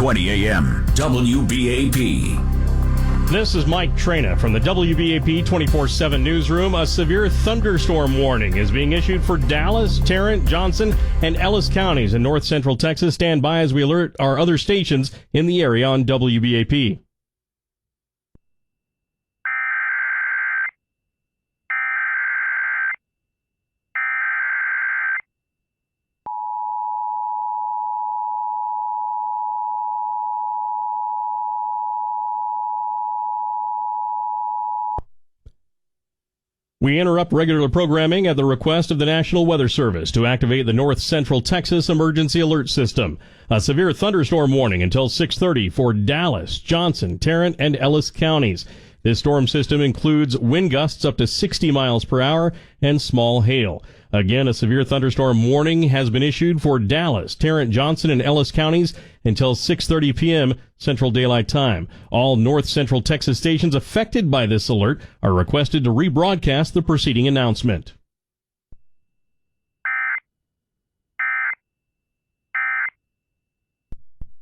620 AM, WBAP. This is Mike Trena from the WBAP 24/7 newsroom. A severe thunderstorm warning is being issued for Dallas, Tarrant, Johnson, and Ellis counties in north central Texas. Stand by as we alert our other stations in the area on WBAP. We interrupt regular programming at the request of the National Weather Service to activate the North Central Texas Emergency Alert System. A severe thunderstorm warning until 6:30 for Dallas, Johnson, Tarrant, and Ellis counties. This storm system includes wind gusts up to 60 miles per hour and small hail. Again, a severe thunderstorm warning has been issued for Dallas, Tarrant, Johnson, and Ellis counties until 6:30 p.m. Central Daylight Time. All north central Texas stations affected by this alert are requested to rebroadcast the preceding announcement.